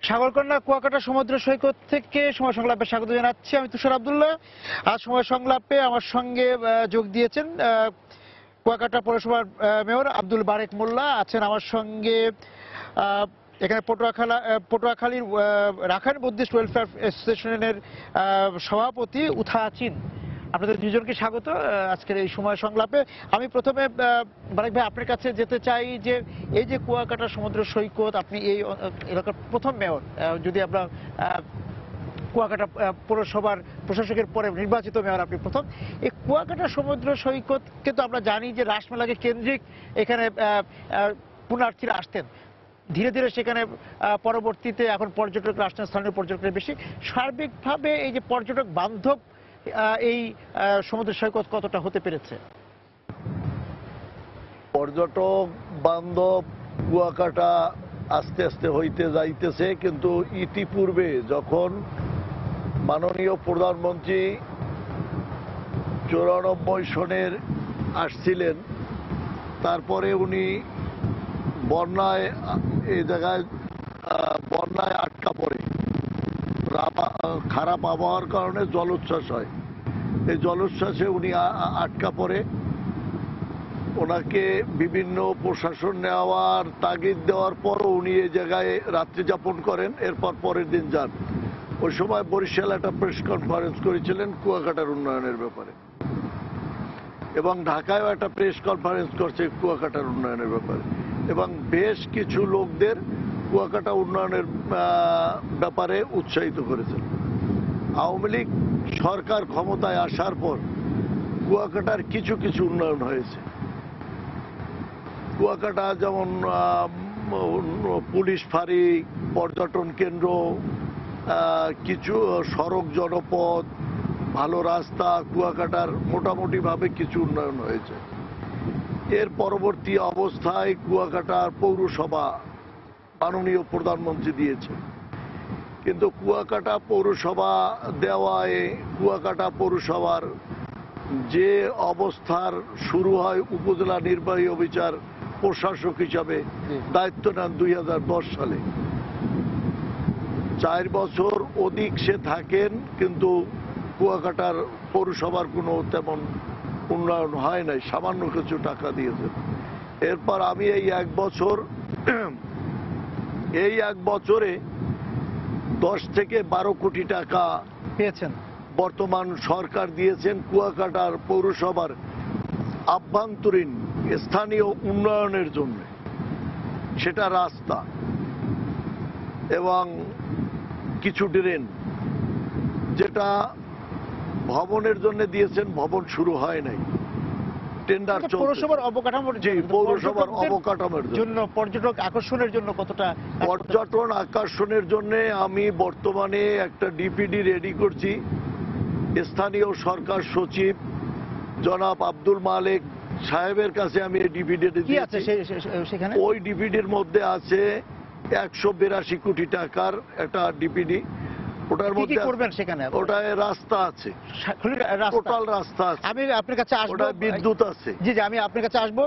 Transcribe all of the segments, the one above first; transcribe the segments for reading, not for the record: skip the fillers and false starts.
সাগরকন্যা কুয়াকাটা সমুদ্র সৈকত থেকে সময় সংলাপে স্বাগত জানাচ্ছি। আমি তুষার আব্দুল্লাহ। আজ সময় সংলাপে আমার সঙ্গে যোগ দিয়েছেন কুয়াকাটা পৌরসভার মেয়র আব্দুল বারেক মোল্লা আছেন আমার সঙ্গে। এখানে পটুয়াখালীর রাখাইন বুদ্ধিস্ট ওয়েলফেয়ার অ্যাসোসিয়েশনের সভাপতি উথা চিন। আপনাদের দুজনকে স্বাগত আজকের এই সময় সংলাপে। আমি প্রথমে বারেক ভাই আপনার কাছে যেতে চাই যে এই যে কুয়াকাটা সমুদ্র সৈকত, আপনি এই এলাকার প্রথম মেয়র, যদি আমরা কুয়াকাটা পৌরসভার প্রশাসকের পরে নির্বাচিত মেয়র আপনি প্রথম। এই কুয়াকাটা সমুদ্র সৈকত কিন্তু আমরা জানি যে রাসমেলাকে কেন্দ্রিক এখানে পুণ্যার্থীরা আসতেন। ধীরে ধীরে সেখানে পরবর্তীতে এখন পর্যটকরা আসছেন, স্থানীয় পর্যটকরা বেশি। সার্বিকভাবে এই যে পর্যটক বান্ধব এই সমুদ্র সৈকত কতটা হতে পেরেছে? পর্যটক বান্ধব কুয়াকাটা আস্তে আস্তে হইতে যাইতেছে, কিন্তু ইতিপূর্বে যখন মাননীয় প্রধানমন্ত্রী 94 সনের আসছিলেন, তারপরে উনি বন্যায় এই জায়গায় বন্যায় আটকা পড়ে, খারাপ আবহাওয়ার কারণে জলোচ্ছ্বাস হয়। এই জলোচ্ছ্বাসে উনি আটকা পড়ে। ওনাকে বিভিন্ন প্রশাসন নেওয়ার তাগিদ দেওয়ার পরও উনি এই জায়গায় রাত্রি যাপন করেন, এরপর পরের দিন যান। ওই সময় বরিশাল একটা প্রেস কনফারেন্স করেছিলেন কুয়াকাটার উন্নয়নের ব্যাপারে, এবং ঢাকায়ও একটা প্রেস কনফারেন্স করছে কুয়াকাটার উন্নয়নের ব্যাপারে, এবং বেশ কিছু লোকদের কুয়াকাটা উন্নয়নের ব্যাপারে উৎসাহিত করেছেন। আওয়ামী লীগ সরকার ক্ষমতায় আসার পর কুয়াকাটার কিছু কিছু উন্নয়ন হয়েছে। কুয়াকাটা যেমন পুলিশ ফাঁড়ি, পর্যটন কেন্দ্র, কিছু সড়ক, জনপথ, ভালো রাস্তা, কুয়াকাটার মোটামুটিভাবে কিছু উন্নয়ন হয়েছে। এর পরবর্তী অবস্থায় কুয়াকাটার পৌরসভা মাননীয় প্রধানমন্ত্রী দিয়েছে, কিন্তু কুয়াকাটা পৌরসভা দেওয়ায় কুয়াকাটা পৌরসভার যে অবস্থার শুরু হয়, উপজেলা নির্বাহী অফিসার প্রশাসক হিসাবে দায়িত্ব নেন 2010 সালে। 4 বছর অধিক সে থাকেন, কিন্তু কুয়াকাটার পৌরসভার কোনো তেমন উন্নয়ন হয় নাই, সামান্য কিছু টাকা দিয়েছেন। এরপর আমি এই এক বছরে 10 থেকে 12 কোটি টাকা পেয়েছেন বর্তমান সরকার দিয়েছেন কুয়াকাটার পৌরসভার আভ্যন্তরীণ স্থানীয় উন্নয়নের জন্য। সেটা রাস্তা এবং কিছু ড্রেন, যেটা ভবনের জন্য দিয়েছেন, ভবন শুরু হয় নাই, টেন্ডার চলছে। পৌরসভার অবকাঠামোর পৌরসভার অবকাঠামোর জন্য, পর্যটক আকর্ষণের জন্য কতটা? পর্যটন আকর্ষণের জন্য আমি বর্তমানে একটা ডিপিডি রেডি করছি। স্থানীয় সরকার সচিব জনাব আব্দুল মালেক সাহেবের কাছে আমি এই ডিপিডি দিয়েছি। সেখানে ওই ডিপিডির মধ্যে আছে 182 কোটি টাকার একটা ডিপিডি। ওটার মধ্যে করবেন সেখানে ওটায় রাস্তা আছে, টোটাল রাস্তা আছে। আমি আপনার কাছে আসবো, বিদ্যুৎ আছে। জি জি, আমি আপনার কাছে আসবো।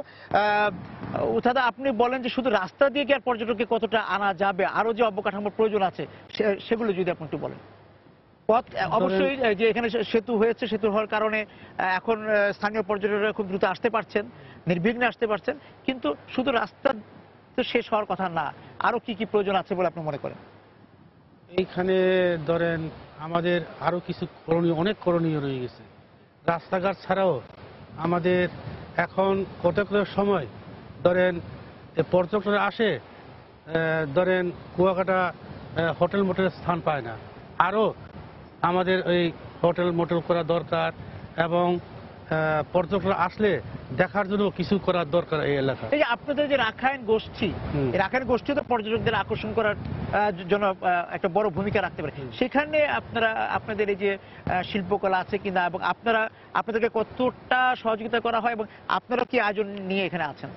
উঠাদা, আপনি বলেন যে শুধু রাস্তা দিয়ে কি আর পর্যটককে কতটা আনা যাবে? আরো যে অবকাঠামোর প্রয়োজন আছে সেগুলো যদি আপনি একটু বলেন। পথ অবশ্যই যে এখানে সেতু হয়েছে, সেতু হওয়ার কারণে এখন স্থানীয় পর্যটকরা খুব দ্রুত আসতে পারছেন, নির্বিঘ্নে আসতে পারছেন, কিন্তু শুধু রাস্তা তো শেষ হওয়ার কথা না, আরো কি কি প্রয়োজন আছে বলে আপনি মনে করেন? এইখানে ধরেন আমাদের আরো কিছু করণীয়, অনেক করণীয় রয়ে গেছে। রাস্তাঘাট ছাড়াও আমাদের এখন কত সময় ধরেন পর্যটকরা আসে, ধরেন কুয়াকাটা হোটেল মোটেলের স্থান পায় না। আরো আমাদের এই হোটেল মোটেল করা দরকার, এবং পর্যটকরা আসলে দেখার জন্য কিছু করার দরকার এই এলাকা। এই যে আপনাদের যে রাখাইন গোষ্ঠী, এই রাখাইন গোষ্ঠী তো পর্যটকদের আকর্ষণ করার জন্য একটা বড় ভূমিকা রাখতে পারে। সেখানে আপনাদের এই যে শিল্পকলা আছে কিনা, এবং আপনাদেরকে কতটা সহযোগিতা করা হয়, এবং আপনারা কি আয়োজন নিয়ে এখানে আছেন?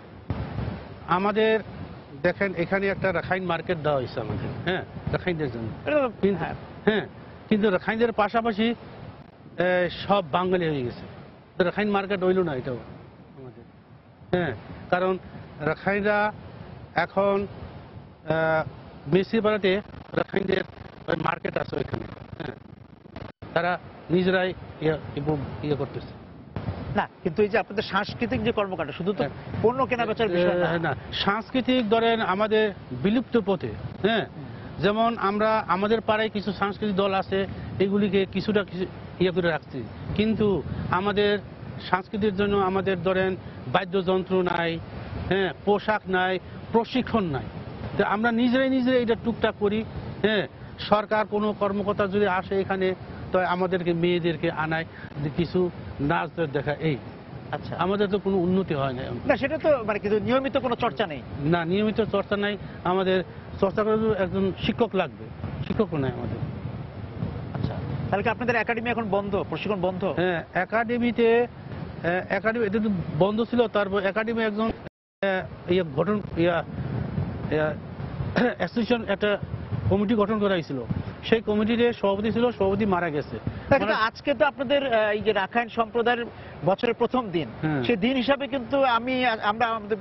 আমাদের দেখেন এখানে একটা রাখাইন মার্কেট দেওয়া হয়েছে আমাদের, হ্যাঁ, রাখাইনদের জন্য। হ্যাঁ, কিন্তু রাখাইনদের পাশাপাশি সব বাঙালি হয়ে গেছে। রাখাইন মার্কেট হইল না এটাও আমাদের, হ্যাঁ, কারণ রাখাইনরা এখন মিষ্টিপাড়াতে রাখাইনদের ওই মার্কেট আছে ওইখানে, হ্যাঁ, তারা নিজেরাই ইয়ে করতেছে। না, কিন্তু এই যে আপনাদের সাংস্কৃতিক যে কর্মকাণ্ড, শুধু তো পণ্য কেনা বেচার বিষয় না। না, সাংস্কৃতিক ধরেন আমাদের বিলুপ্ত পথে, হ্যাঁ, যেমন আমরা আমাদের পাড়ায় কিছু সাংস্কৃতিক দল আছে, এগুলিকে কিছুটা কিছু ইয়ে করে রাখছি, কিন্তু আমাদের সংস্কৃতির জন্য আমাদের ধরেন বাদ্যযন্ত্র নাই, হ্যাঁ, পোশাক নাই, প্রশিক্ষণ নাই। তো আমরা নিজেরাই এটা টুকটাক করি, হ্যাঁ। সরকার কোনো কর্মকর্তা যদি আসে এখানে, তো আমাদেরকে মেয়েদেরকে আনায় কিছু নাচ দেখা, এই। আচ্ছা, আমাদের তো কোনো উন্নতি হয় না। না, সেটা তো মানে কিন্তু নিয়মিত কোনো চর্চা নেই। না, নিয়মিত চর্চা নাই। আমাদের চর্চা করার জন্য একজন শিক্ষক লাগবে, শিক্ষকও নাই আমাদের। আচ্ছা, তাহলে কি আপনাদের একাডেমি এখন বন্ধ, প্রশিক্ষণ বন্ধ? হ্যাঁ, একাডেমি এটা তো বন্ধ ছিল। তারপর একাডেমি একজন অ্যাসোসিয়েশন একটা কমিটি গঠন করা হয়েছিল, সেই কমিটির সভাপতি ছিল, সভাপতি মারা গেছে। কিন্তু আজকে তো আপনাদের এই যে রাখাইন সম্প্রদায়ের বছরের প্রথম দিন, সেই দিন হিসাবে কিন্তু আমরা আমাদের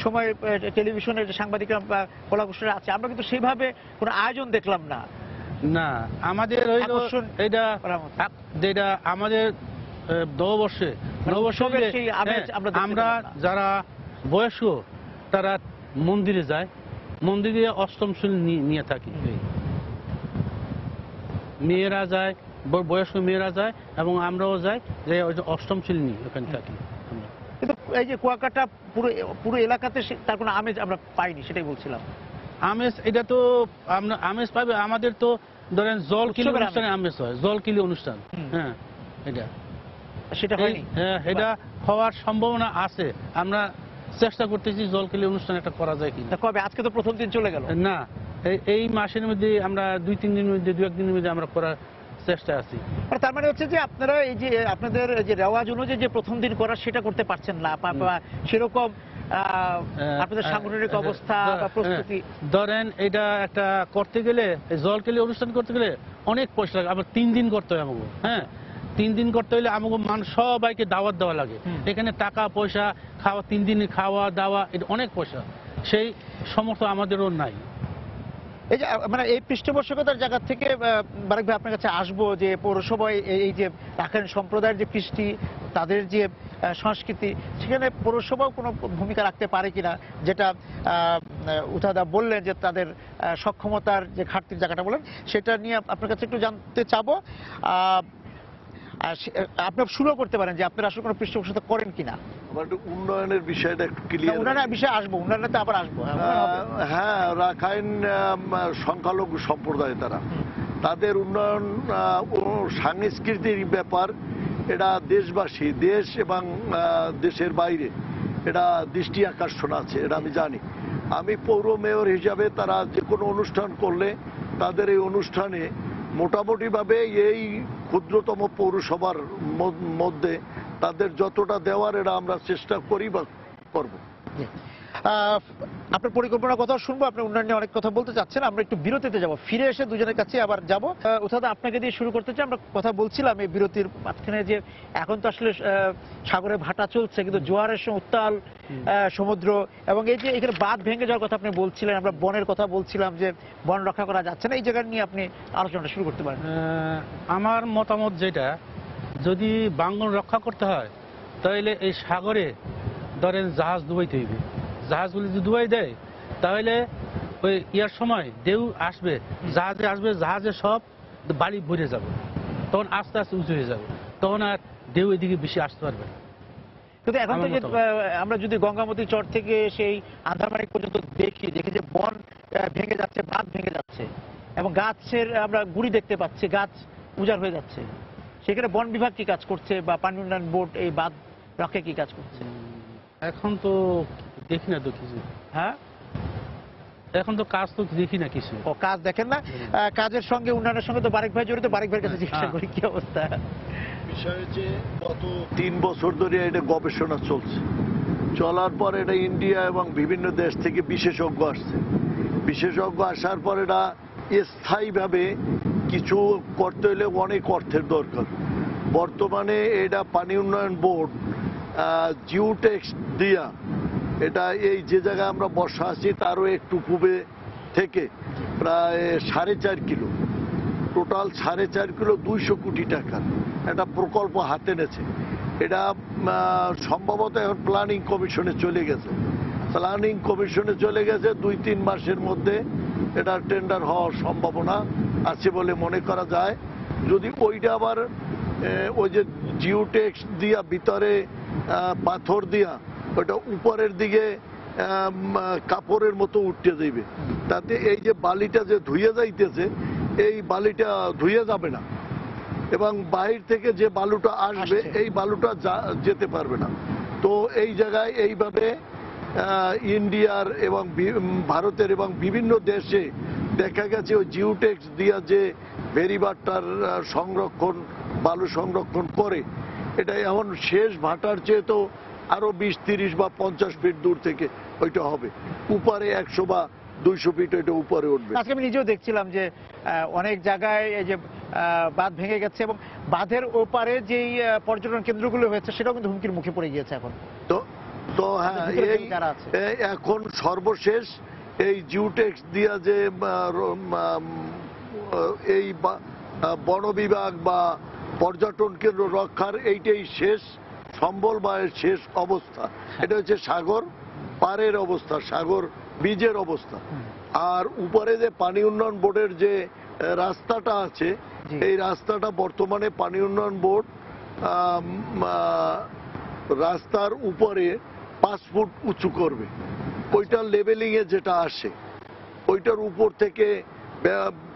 সময় টেলিভিশনের যে সাংবাদিকরা বা কলাকুশলীরা আছে, আমরা কিন্তু সেইভাবে কোনো আয়োজন দেখলাম না। না, আমাদের যেটা আমাদের নববর্ষে আমরা যারা বয়স্ক তারা মন্দিরে যায়, মন্দিরে অষ্টম শ্রেণী নিয়ে থাকি, মেয়েরা যায়, বয়স্ক মেয়েরা যায় এবং আমরাও যাই, যে অষ্টম শ্রেণী ওখানে থাকি। কিন্তু এই যে কুয়াকাটা পুরো এলাকাতে তার কোনো আমেজ আমরা পাইনি, সেটাই বলছিলাম। আমেজ এটা তো আমেজ পাবে, আমাদের তো ধরেন জল কিলি অনুষ্ঠানে আমেজ হয়, জল কিলি অনুষ্ঠান, হ্যাঁ, সেটা হয়নি। হ্যাঁ, এটা হওয়ার সম্ভাবনা আছে। আমরা চেষ্টা করতেছি জল কিলি অনুষ্ঠান একটা করা যায় কিনা। কবে? আজকে তো প্রথম দিন চলে গেল। না, এই মাসের মধ্যে আমরা 2-3 দিনের মধ্যে, 2-1 দিনের মধ্যে আমরা করার চেষ্টা আছি। তার মানে হচ্ছে যে আপনারা এই যে আপনাদের যে রেওয়াজ অনুযায়ী যে প্রথম দিন করা সেটা করতে পারছেন না, সেরকম আপনাদের সাংগঠনিক অবস্থা বা প্রস্তুতি। ধরেন এটা একটা করতে গেলে, জল কেলি অনুষ্ঠান করতে গেলে অনেক পয়সা লাগে। আবার 3 দিন করতে হয় আমাকে, হ্যাঁ, 3 দিন করতে হলে আমাকে সবাইকে দাওয়াত দেওয়া লাগে। এখানে টাকা পয়সা, খাওয়া, 3 দিন খাওয়া দাওয়া, এটা অনেক পয়সা, সেই সমর্থ আমাদেরও নাই। এই যে মানে এই পৃষ্ঠপোষকতার জায়গা থেকে বারেক ভাই আপনার কাছে আসবো, যে পৌরসভায় এই যে রাখাইন সম্প্রদায়ের যে কৃষ্টি, তাদের যে সংস্কৃতি, সেখানে পৌরসভাও কোনো ভূমিকা রাখতে পারে কিনা, যেটা উঠাদা বললেন যে তাদের সক্ষমতার যে ঘাটতির জায়গাটা বলেন, সেটা নিয়ে আপনার কাছে একটু জানতে চাবো। আপনি শুরু করতে পারেন যে আপনারা আসলে কোনো পৃষ্ঠপোষকতা করেন কিনা। উন্নয়নের বিষয়টা একটু ক্লিয়ার। উন্নয়নের বিষয়ে আসবো, উন্নয়নে আবার আসবো। হ্যাঁ, রাখাইন সংখ্যালঘু সম্প্রদায়, তাদের উন্নয়ন ও সাংস্কৃতিক ব্যাপার, এটা দেশবাসী, দেশ এবং দেশের বাইরে এটা দৃষ্টি আকর্ষণ আছে, এটা আমি জানি। আমি পৌর মেয়র হিসাবে তারা যে কোনো অনুষ্ঠান করলে তাদের এই অনুষ্ঠানে মোটামুটিভাবে এই ক্ষুদ্রতম পৌরসভার মধ্যে তাদের যতটা দেওয়ার এটা আমরা চেষ্টা করি বা করব। আপনার পরিকল্পনার কথা শুনবো, আপনি উন্নয়ন নিয়ে অনেক কথা বলতে চাচ্ছেন। আমরা একটু বিরতিতে যাব, ফিরে এসে দুজনের কাছে আবার যাব। উঠাদা, আপনাকে দিয়ে শুরু করতে চাই। আমরা কথা বলছিলাম এই বিরতির মাঝখানে যে এখন তো আসলে সাগরে ভাটা চলছে, কিন্তু জোয়ারের সময় উত্তাল সমুদ্র, এবং এই যে এখানে বাঁধ ভেঙে যাওয়ার কথা আপনি বলছিলেন, আমরা বনের কথা বলছিলাম যে বন রক্ষা করা যাচ্ছে না, এই জায়গা নিয়ে আপনি আলোচনাটা শুরু করতে পারেন। আমার মতামত যেটা, যদি বাঙ্গন রক্ষা করতে হয় তাহলে এই সাগরে ধরেন জাহাজ ডুবাইতে হইবে। জাহাজগুলি যদি ডুবাই দেয় তাহলে ওই ইয়ার সময় ঢেউ আসবে, জাহাজে আসবে, জাহাজে সব বালি ভরে যাবে, তখন আস্তে আস্তে উঁচু হয়ে যাবে, তখন আর ঢেউ এদিকে বেশি আসতে পারবে না। কিন্তু এখন থেকে আমরা যদি গঙ্গামতি চর থেকে সেই আন্ধারমারি পর্যন্ত দেখি যে বন ভেঙে যাচ্ছে, বাঁধ ভেঙে যাচ্ছে, এবং গাছের আমরা গুড়ি দেখতে পাচ্ছি, গাছ উজাড় হয়ে যাচ্ছে, সেখানে বন বিভাগ কি কাজ করছে বা পানি উন্নয়ন বোর্ড এই বাঁধ রক্ষায় কি কাজ করছে? এখন তো দেখি না তো কিছু। হ্যাঁ, এখন তো কাজ তো দেখি না কিছু। ও, কাজ দেখেন না? কাজের সঙ্গে উন্নয়নের সঙ্গে তো বারেক ভাই জড়িত, বারেক ভাইয়ের কাছে জিজ্ঞাসা করি কি অবস্থা। বিষয় যে গত 3 বছর ধরে এটা গবেষণা চলছে, চলার পর এটা ইন্ডিয়া এবং বিভিন্ন দেশ থেকে বিশেষজ্ঞ আসছে। বিশেষজ্ঞ আসার পর এটা স্থায়ীভাবে কিছু করতে হলে অনেক অর্থের দরকার। বর্তমানে এটা পানি উন্নয়ন বোর্ড জিওটেক্স দিয়া, এটা এই যে জায়গায় আমরা বসা আছি তারও একটু পূবে থেকে প্রায় 4.5 কিলো, টোটাল 4.5 কিলো 200 কোটি টাকার একটা প্রকল্প হাতে নেছে। এটা সম্ভবত এখন প্ল্যানিং কমিশনে চলে গেছে। প্ল্যানিং কমিশনে চলে গেছে, 2-3 মাসের মধ্যে এটা টেন্ডার হওয়ার সম্ভাবনা আছে বলে মনে করা যায়। যদি ওইটা আবার ওই যে জিওটেক্স দিয়া ভিতরে পাথর দিয়া ওইটা উপরের দিকে কাপড়ের মতো উঠতে যাইবে, তাতে এই যে বালিটা যে ধুয়ে যাইতেছে এই বালিটা ধুয়ে যাবে না, এবং বাহির থেকে যে বালুটা আসবে এই বালুটা যেতে পারবে না। তো এই জায়গায় এইভাবে ইন্ডিয়ার এবং ভারতের এবং বিভিন্ন দেশে দেখা গেছে ওই জিওটেক্স দিয়া যে বেরিবারটার সংরক্ষণ, বালু সংরক্ষণ করে, এটা এখন শেষ ভাটার চেয়ে তো আরো 20-30 বা 50 ফিট দূর থেকে ওইটা হবে, উপরে 100 বা 200 ফিট ওইটা উপরে উঠবে। আজকে আমি নিজেও দেখছিলাম যে অনেক জায়গায় এই যে বাঁধ ভেঙে গেছে এবং বাঁধের ওপারে যেই পর্যটন কেন্দ্রগুলো হয়েছে সেটাও কিন্তু হুমকির মুখে পড়ে গিয়েছে এখন। তো হ্যাঁ, এখন সর্বশেষ এই জিওটেক্স দিয়া যে এই বন বিভাগ বা পর্যটন কেন্দ্র রক্ষার এইটাই শেষ সম্বল বা শেষ অবস্থা। এটা হচ্ছে সাগর পারের অবস্থা, সাগর বীজের অবস্থা। আর উপরে যে পানি উন্নয়ন বোর্ডের যে রাস্তাটা আছে, এই রাস্তাটা বর্তমানে পানি উন্নয়ন বোর্ড রাস্তার উপরে 5 ফুট উঁচু করবে। ওইটার লেভেলিং এ যেটা আসে ওইটার উপর থেকে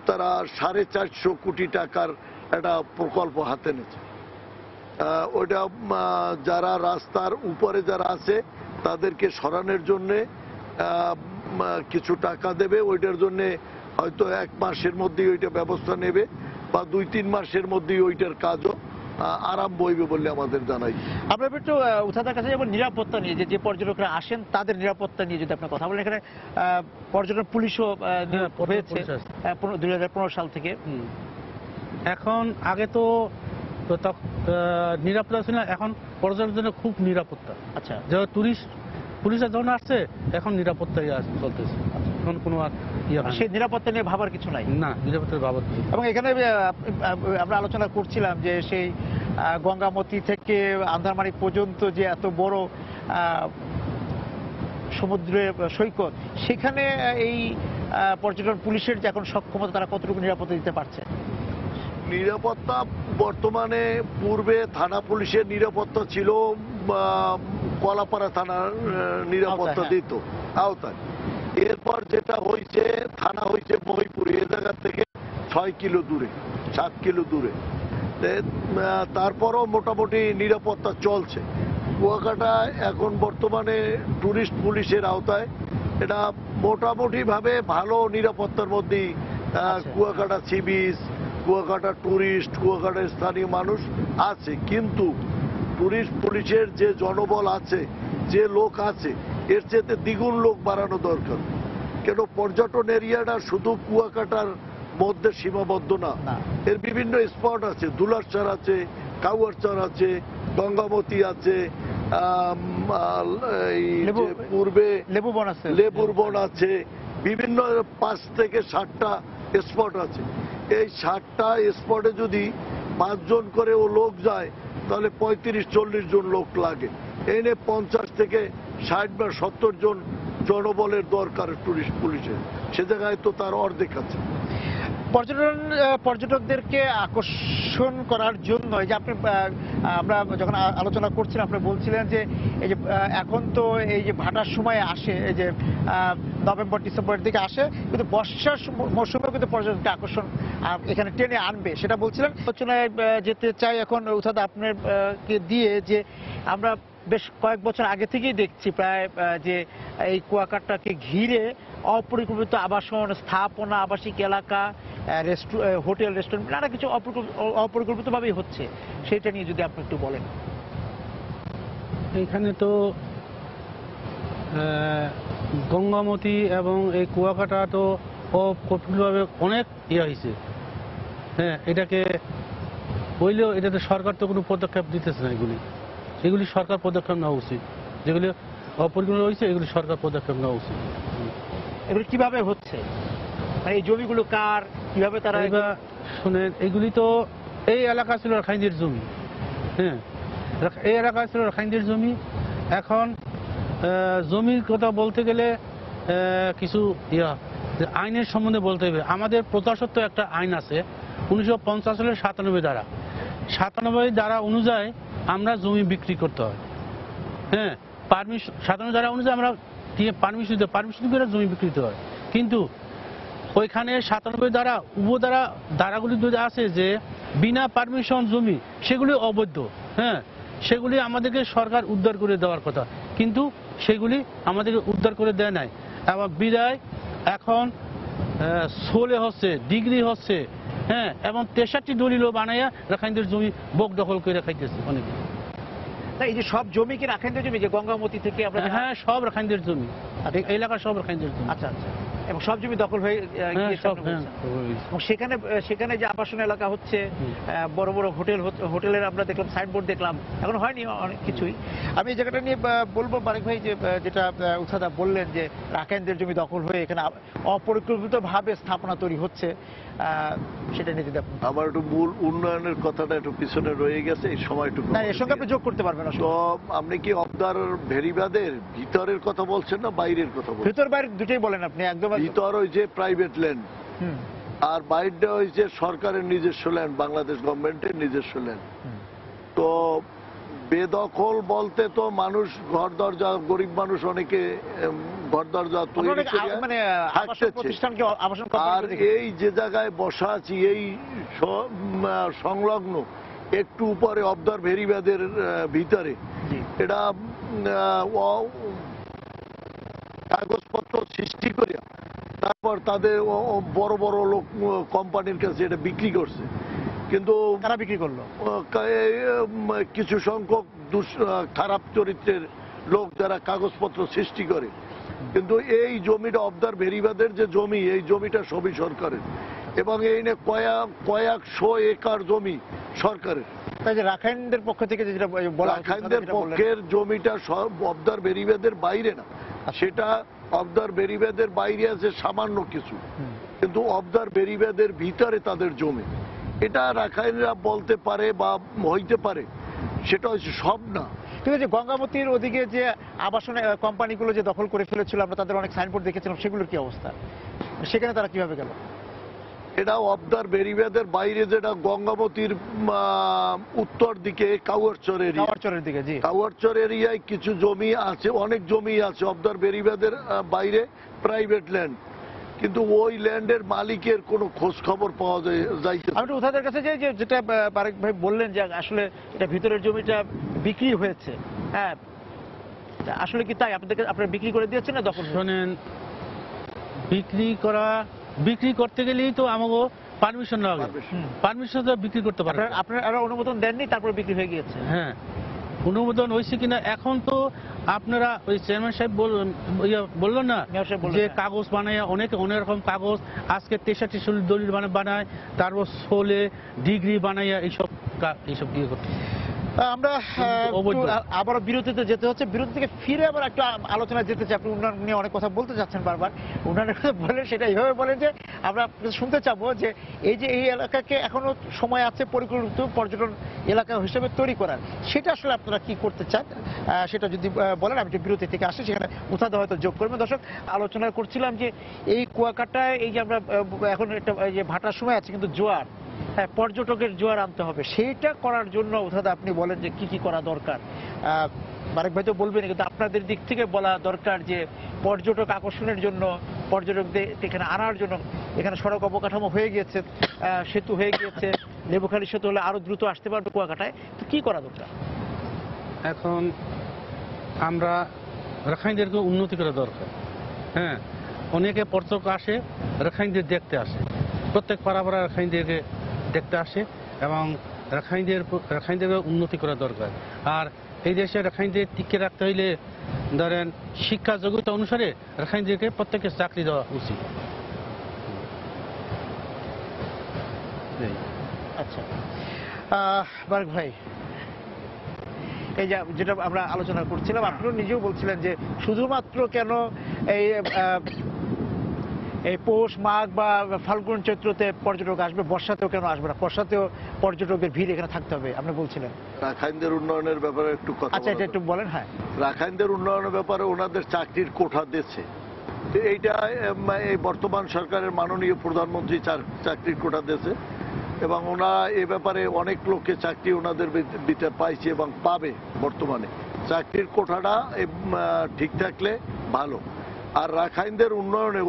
তারা 450 কোটি টাকার একটা প্রকল্প হাতে নিয়েছে। ওইটা যারা রাস্তার উপরে যারা আছে তাদেরকে সরানোর জন্যে কিছু টাকা দেবে, ওইটার জন্যে হয়তো 1 মাসের মধ্যেই ওইটা ব্যবস্থা নেবে বা 2-3 মাসের মধ্যেই ওইটার কাজও আরাম বইবে বলে আমাদের জানাই। আপনার একটু উঠাদার কাছে যেমন নিরাপত্তা নিয়ে যে পর্যটকরা আসেন তাদের নিরাপত্তা নিয়ে যদি আপনার কথা বলেন, এখানে পর্যটন পুলিশও হয়েছে 2015 সাল থেকে। এখন আগে তো নিরাপত্তা ছিল না, এখন পর্যটনের জন্য খুব নিরাপত্তা। আচ্ছা, যে পুলিশের যখন আসছে এখন নিরাপত্তাই চলতেছে, এখন কোনো আর সেই নিরাপত্তা নিয়ে ভাবার কিছু নাই। না, নিরাপত্তার ভাবার কিছু। এবং এখানে আমরা আলোচনা করছিলাম যে সেই গঙ্গামতি থেকে আন্ধারমানিক পর্যন্ত যে এত বড় সমুদ্রের সৈকত, সেখানে এই পর্যটন পুলিশের যে এখন সক্ষমতা, তারা কতটুকু নিরাপত্তা দিতে পারছে? নিরাপত্তা বর্তমানে, পূর্বে থানা পুলিশের নিরাপত্তা ছিল কলাপাড়া থানার নিরাপত্তা দিত আওতায়। এরপর যেটা হয়েছে, থানা হয়েছে মহিপুর, এ জায়গা থেকে 6 কিলো দূরে, 7 কিলো দূরে। তারপরও মোটামুটি নিরাপত্তা চলছে। কুয়াকাটা এখন বর্তমানে টুরিস্ট পুলিশের আওতায়, এটা মোটামুটি ভাবে ভালো নিরাপত্তার মধ্যেই Kuakata sea beach, Kuakata tourist, কুয়াকাটার স্থানীয় মানুষ আছে। কিন্তু টুরিস্ট পুলিশের যে জনবল আছে, যে লোক আছে, এর চেয়ে দ্বিগুণ লোক বাড়ানো দরকার। কেন পর্যটন এরিয়াটা শুধু কুয়াকাটার মধ্যে সীমাবদ্ধ না, এর বিভিন্ন স্পট আছে, দুলারচর আছে, কাউয়ারচর আছে, গঙ্গামতি আছে, পূর্বে লেবুর বন আছে, বিভিন্ন 5 থেকে 7টা স্পট আছে। এই 7টা স্পটে যদি 5 জন করে ও লোক যায় তাহলে 35-40 জন লোক লাগে। এনে 50 থেকে 60 বা 70 জন জনবলের দরকার টুরিস্ট পুলিশের, সে জায়গায় তো তার অর্ধেক আছে। পর্যটকদেরকে আকর্ষণ করার জন্য এই যে আমরা যখন আলোচনা করছিলাম, আপনি বলছিলেন যে এই যে এখন তো এই যে ভাটার সময় আসে, এই যে নভেম্বর-ডিসেম্বরের দিকে আসে, কিন্তু বর্ষার মৌসুমে কিন্তু পর্যটককে আকর্ষণ এখানে টেনে আনবে, সেটা বলছিলেন। আলোচনায় যেতে চাই এখন উঠাদা আপনাকে দিয়ে, যে আমরা বেশ কয়েক বছর আগে থেকেই দেখছি প্রায় যে এই কুয়াকাটাকে ঘিরে অপরিকল্পিত আবাসন স্থাপনা, আবাসিক এলাকা, হোটেল, রেস্টুরেন্ট, নানা কিছু অপরিকল্পিতভাবেই হচ্ছে। সেটা নিয়ে যদি আপনি একটু বলেন। এখানে তো গঙ্গামতি এবং এই কুয়াকাটা তো অপরিকল্পিতভাবে অনেক হয়েছে। হ্যাঁ, এটাকে বললেও এটাতে সরকার তো কোনো পদক্ষেপ দিতেছে না। এগুলি সরকার পদক্ষেপ নেওয়া উচিত। যেগুলি অপরিকল্পিত হয়েছে এগুলি সরকার পদক্ষেপ নেওয়া উচিত। এগুলি কিভাবে হচ্ছে? মানে এই জমিগুলো কার, কিভাবে তারা এবার শুনেন, এগুলি তো এই এলাকা ছিল রাখাইনদের জমি। হ্যাঁ, এই এলাকা ছিল রাখাইনদের জমি। এখন জমির কথা বলতে গেলে কিছু যে আইনের সম্বন্ধে বলতে হবে। আমাদের প্রজাস্বত্ব একটা আইন আছে 1950 সালের 97 ধারা। 97 ধারা অনুযায়ী আমরা জমি বিক্রি করতে হয়। হ্যাঁ, পারমিশন 97 ধারা অনুযায়ী আমরা পারমিশন করে জমি বিক্রি করতে হয়। কিন্তু ওইখানে 97 ধারা ধারাগুলি যদি আছে যে বিনা পারমিশন জমি, সেগুলি অবৈধ। হ্যাঁ, সেগুলি আমাদেরকে সরকার উদ্ধার করে দেওয়ার কথা, কিন্তু সেগুলি আমাদেরকে উদ্ধার করে দেয় নাই। আবার বিদায় এখন সোলে হচ্ছে, ডিগ্রি হচ্ছে, হ্যাঁ, এবং 63 দলিলও বানাইয়া রাখাইনদের জমি বক দখল করে খাইতেছে অনেকে। তাই এই যে সব জমি কি রাখাইনদের জমি, যে গঙ্গামতি থেকে আমরা হ্যাঁ, সব রাখাইনদের জমি, এই এলাকার সব রাখাইনদের জমি। আচ্ছা আচ্ছা, এবং সব জমি দখল হয়ে গিয়েছে সব, আপনারা বলছেন। এবং সেখানে যে আবাসন এলাকা হচ্ছে, বড় বড় হোটেলের আমরা দেখলাম সাইনবোর্ড দেখলাম, এখন হয়নি অনেক কিছুই। আমি এই জায়গাটা নিয়ে বলবো বারেক ভাই, যে যেটা উৎসাদা বললেন যে রাখাইনদের জমি দখল হয়ে এখানে অপরিকল্পিত ভাবে স্থাপনা তৈরি হচ্ছে, সেটা নিয়ে যদি আপনি আমার একটু মূল উন্নয়নের কথাটা একটু পিছনে রয়ে গেছে, এই সময়টুকু না এর সঙ্গে আপনি যোগ করতে পারবেন না। তো আপনি কি অবদার ভেরিবাদের ভিতরের কথা বলছেন না বাইরের কথা বলছেন? ভিতর বাইরে দুটোই বলেন আপনি একদম। ভিতর হয়েছে প্রাইভেট ল্যান্ড, আর বাইরটা হয়েছে সরকারের নিজস্ব ল্যান্ড, বাংলাদেশ গভর্নমেন্টের নিজস্ব ল্যান্ড। তো বেদখল বলতে তো মানুষ ঘর দরজা, গরিব মানুষ অনেকে ঘর দরজা তৈরি করে মানে প্রতিষ্ঠানকে আবাসন আর এই যে জায়গায় বসা আছি এই সংলগ্ন একটু উপরে অবদার ভেরিবাদের ভিতরে এটা কাগজপত্র সৃষ্টি করে তারপর তাদের বড় বড় লোক কোম্পানির কাছে এটা বিক্রি করছে। কিন্তু তারা বিক্রি করলো কিছু সংখ্যক খারাপ চরিত্রের লোক যারা কাগজপত্র সৃষ্টি করে। কিন্তু এই জমিটা অবদার ভেরিবাদের যে জমি, এই জমিটা সবই সরকারের, এবং এই নিয়ে কয়েকশো একর জমি সরকারের। তাই যে রাখাইনদের পক্ষ থেকে যেটা বলা, রাখাইনদের পক্ষের জমিটা সব অবদার ভেরিবাদের বাইরে না, সেটা অবদার বেরিবেদের বাইরে আছে সামান্য কিছু, কিন্তু অবদার বেরিবেদের ভিতরে তাদের জমি। এটা রাখাইনরা বলতে পারে বা হইতে পারে, সেটা হচ্ছে সব না। ঠিক আছে, গঙ্গামতির ওদিকে যে আবাসন কোম্পানিগুলো যে দখল করে ফেলেছিল, আমরা তাদের অনেক সাইনবোর্ড দেখেছিলাম, সেগুলোর কি অবস্থা? সেখানে তারা কিভাবে গেল? এটা অবদার বেরিবেদের বাইরে, যেটা গঙ্গামতির উত্তর দিকে কাউয়ারচর দিকে, জি কাউয়ারচর এরিয়ায় কিছু জমি আছে, অনেক জমি আছে অবদার বেরিবেদের বাইরে, প্রাইভেট ল্যান্ড, কিন্তু ওই ল্যান্ডের মালিকের কোনো খোঁজ খবর পাওয়া যাইছে। আমি তো ওদের কাছে যাই, যে যেটা বারেক ভাই বললেন যে আসলে এটা ভিতরের জমিটা বিক্রি হয়েছে, হ্যাঁ আসলে কি তাই? আপনারা বিক্রি করে দিয়েছেন না দখল? শোনেন, বিক্রি করতে গেলেই তো আমাকে পারমিশন নেওয়া লাগে, পারমিশন তো বিক্রি করতে পারে। আপনারা অনুমোদন দেননি, তারপরে বিক্রি হয়ে গিয়েছে? হ্যাঁ, অনুমোদন হয়েছে কিনা এখন তো আপনারা ওই চেয়ারম্যান সাহেব বললো না যে কাগজ বানায়, অনেকে অনেক রকম কাগজ আজকে 63 দলিল বানায়, তারপর 16 ডিগ্রি বানাইয়া এইসব দিয়ে করতে। আমরা আবার বিরতিতে যেতে হচ্ছে, বিরতি থেকে ফিরে আবার একটা আলোচনা যেতে চাই। আপনি উন্নয়ন নিয়ে অনেক কথা বলতে চাচ্ছেন বারবার, উন্নয়নের কথা বলেন, সেটা এইভাবে বলেন যে আমরা শুনতে চাবো যে এই এলাকাকে এখনো সময় আছে পরিকল্পিত পর্যটন এলাকা হিসেবে তৈরি করার, সেটা আসলে আপনারা কি করতে চান সেটা যদি বলেন। আমি যে বিরতি থেকে আসি, সেখানে উঠাতে হয়তো যোগ করবেন। দর্শক, আলোচনা করছিলাম যে এই কুয়াকাটায় এই যে আমরা এখন একটা যে ভাটার সময় আছে, কিন্তু জোয়ার, হ্যাঁ পর্যটকের জোয়ার আনতে হবে, সেইটা করার জন্য উঠাতে আপনি বলেন যে কি কি করা দরকার। বারেক ভাই তো বলবেন, কিন্তু আপনাদের দিক থেকে বলা দরকার যে পর্যটক আকর্ষণের জন্য, পর্যটকদের এখানে আনার জন্য এখানে সড়ক অবকাঠামো হয়ে গিয়েছে, সেতু হয়ে গিয়েছে, লেবুখালী সেতু হলে আরো দ্রুত আসতে পারবে কুয়াকাটায়, তো কি করা দরকার? এখন আমরা রাখাইনদেরকে উন্নতি করা দরকার। হ্যাঁ, অনেকে পর্যটক আসে, রাখাইনদের দেখতে আসে, প্রত্যেক পাড়া রাখাইনদেরকে দেখতে আসে, এবং রাখাইনদের উন্নতি করা দরকার। আর এই দেশে রাখাইনদের টিকে রাখতে হইলে ধরেন শিক্ষা যোগ্যতা অনুসারে রাখাইনদেরকে প্রত্যেককে চাকরি দেওয়া উচিত। আচ্ছা বারেক ভাই, এই যেটা আমরা আলোচনা করছিলাম, আপনিও নিজেও বলছিলেন যে শুধুমাত্র কেন এই পৌষ মাঘ বা ফাল্গুন চৈত্রতে পর্যটক আসবে, বর্ষাতেও কেন আসবে না? বর্ষাতেও পর্যটকদের ভিড় এখানে থাকতে হবে আপনি বলছিলেন। রাখাইনদের উন্নয়নের ব্যাপারে একটু কথা আচ্ছা, এটা বলা একটু বলেন। হ্যাঁ, রাখাইনদের উন্নয়নের ব্যাপারে ওনাদের চাকরির কোঠা দিচ্ছে। এইটা এই বর্তমান সরকারের মাননীয় প্রধানমন্ত্রী চাকরির কোঠা দিয়েছে এবং ওনা এ ব্যাপারে অনেক লোককে চাকরি ওনাদের দিতে পাইছে এবং পাবে। বর্তমানে চাকরির কোঠাটা ঠিক থাকলে ভালো। আর রাখাইনদের উন্নয়নে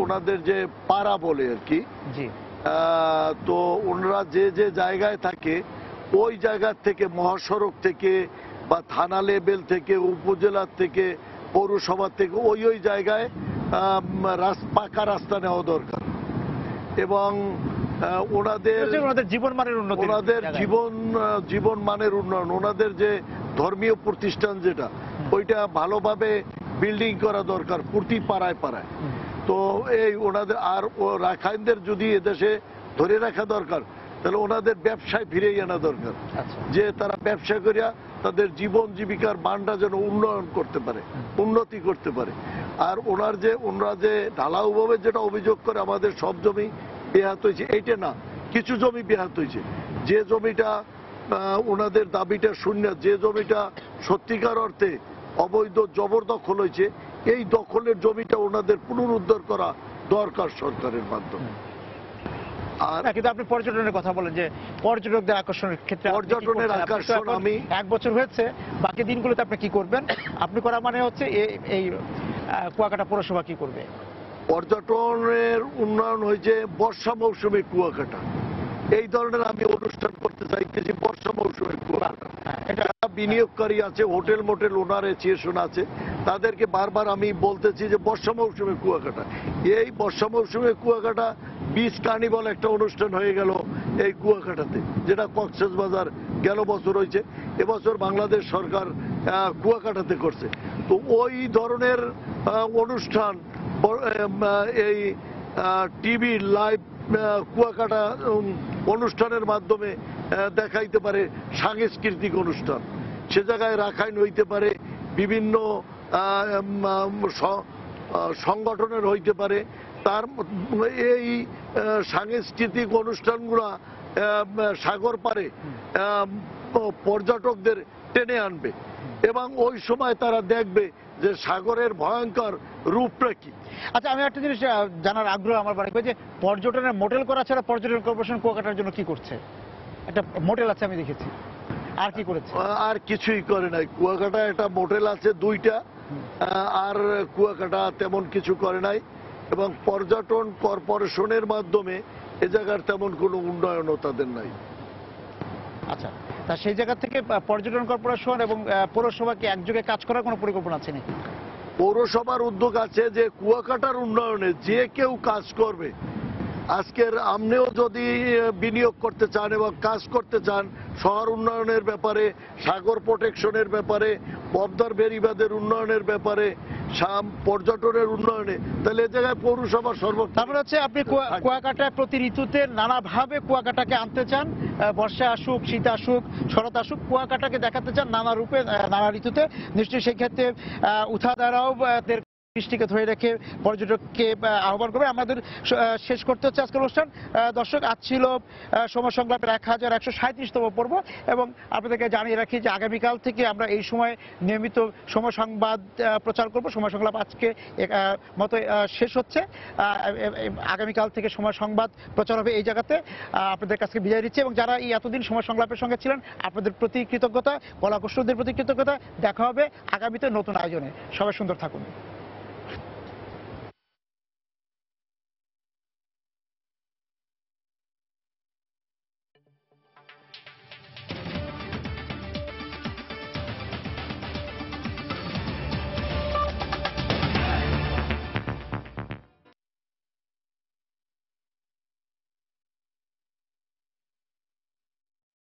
ওনাদের যে পাড়া বলে আর কি, জি, তো ওনারা যে যে জায়গায় থাকে ওই জায়গার থেকে, মহাসড়ক থেকে বা থানা লেভেল থেকে, উপজেলার থেকে, পৌরসভা থেকে ওই জায়গায় পাকা রাস্তা নেওয়া দরকার এবং ওনাদের জীবন মানের উন্নতি, ওনাদের জীবন মানের উন্নয়ন, ওনাদের যে ধর্মীয় প্রতিষ্ঠান যেটা ওইটা ভালোভাবে বিল্ডিং করা দরকার প্রতি পাড়ায় পাড়ায়। তো এই ওনাদের আর রাখাইনদের যদি এদেশে ধরে রাখা দরকার তাহলে ওনাদের ব্যবসায় ফিরিয়ে আনা দরকার, যে তারা ব্যবসা করিয়া তাদের জীবন জীবিকার মানটা যেন উন্নয়ন করতে পারে, উন্নতি করতে পারে। আর ওনারা যে ঢালাওভাবে যেটা অভিযোগ করে আমাদের সব জমি বেহাত হয়েছে, এইটা না, কিছু জমি বেহাত হয়েছে। যে জমিটা ওনাদের দাবিটা শূন্য, যে জমিটা সত্যিকার অর্থে অবৈধ জবরদখল হয়েছে, এই দখলের জমিটা ওনাদের পুনরুদ্ধার করা দরকার সরকারের মাধ্যমে। আর কিন্তু আপনি পর্যটনের কথা বলেন যে পর্যটকদের আকর্ষণের ক্ষেত্রে পর্যটনের আকর্ষণ, আমি 1 বছর হয়েছে, বাকি দিনগুলোতে আপনি কি করবেন? আপনি করা মানে হচ্ছে এই কুয়াকাটা পৌরসভা কি করবে? পর্যটনের উন্নয়ন হয়েছে বর্ষা মৌসুমে কুয়াকাটা, এই ধরনের আমি অনুষ্ঠান করতে চাইতেছি বর্ষা মৌসুমে কুয়াকাটা। এটা বিনিয়োগকারী আছে, হোটেল মোটেল ওনার অ্যাসোসিয়েশন আছে, তাদেরকে বারবার আমি বলতেছি যে বর্ষা মৌসুমে কুয়াকাটা। এই বর্ষা মৌসুমে কুয়াকাটা বিচ কার্নিভাল একটা অনুষ্ঠান হয়ে গেল এই কুয়াকাটাতে, যেটা কক্সবাজার গেল বছর হয়েছে, এবছর বাংলাদেশ সরকার কুয়াকাটাতে করছে। তো ওই ধরনের অনুষ্ঠান এই টিভি লাইভ কুয়াকাটা অনুষ্ঠানের মাধ্যমে দেখাইতে পারে, সাংস্কৃতিক অনুষ্ঠান। সে জায়গায় রাখাইন হইতে পারে, বিভিন্ন সংগঠনের হইতে পারে। তার এই সাংস্কৃতিক অনুষ্ঠানগুলা সাগর পারে পর্যটকদের টেনে আনবে এবং ওই সময় তারা দেখবে যে সাগরের ভয়ঙ্কর রূপটা কি। আচ্ছা, আমি একটা জিনিস জানার আগ্রহ আমার বাড়ি, যে পর্যটনের মোটেল করা ছাড়া পর্যটন কর্পোরেশন কুয়াকাটার জন্য কি করছে? একটা মোটেল আছে আমি দেখেছি, আর কি করেছে? আর কিছুই করে নাই। কুয়াকাটা একটা মোটেল আছে 2টা, আর কুয়াকাটা তেমন কিছু করে নাই এবং পর্যটন কর্পোরেশনের মাধ্যমে এ জায়গার তেমন কোনো উন্নয়নও তাদের নাই। আচ্ছা, তা সেই জায়গা থেকে পর্যটন কর্পোরেশন এবং পৌরসভা কি একযোগে কাজ করার কোনো পরিকল্পনা আছে নাকি? পৌরসভার উদ্যোগ আছে যে কুয়াকাটার উন্নয়নে যে কেউ কাজ করবে, আজকের আপনিও যদি বিনিয়োগ করতে চান এবং কাজ করতে চান শহর উন্নয়নের ব্যাপারে, সাগর প্রোটেকশনের ব্যাপারে, পদ্মার বেড়িবাঁধের উন্নয়নের ব্যাপারে, পর্যটনের উন্নয়নে, তাহলে এ জায়গায় পৌরসভার তারপরে হচ্ছে আপনি কুয়াকাটায় প্রতি ঋতুতে নানাভাবে কুয়াকাটাকে আনতে চান, বর্ষা আসুক, শীত আসুক, শরৎ আসুক, কুয়াকাটাকে দেখাতে চান নানা রূপে, নানা ঋতুতে। নিশ্চয়ই সেই ক্ষেত্রে উঠা দ্বারাও দৃষ্টিকে ধরে রেখে পর্যটককে আহ্বান করবে। আমাদের শেষ করতে হচ্ছে আজকের অনুষ্ঠান। দর্শক, আজ ছিল সময় সংলাপের 1137তম পর্ব এবং আপনাদেরকে জানিয়ে রাখি যে আগামীকাল থেকে আমরা এই সময় নিয়মিত সময় সংবাদ প্রচার করব। সময় সংলাপ আজকে মতো শেষ হচ্ছে, আগামীকাল থেকে সময় সংবাদ প্রচার হবে এই জায়গাতে। আপনাদের কাছে বিদায় দিচ্ছি এবং যারা এই এতদিন সময় সংলাপের সঙ্গে ছিলেন আপনাদের প্রতি কৃতজ্ঞতা, কলাকুশলীদের প্রতি কৃতজ্ঞতা। দেখা হবে আগামীতে নতুন আয়োজনে। সবাই সুন্দর থাকুন।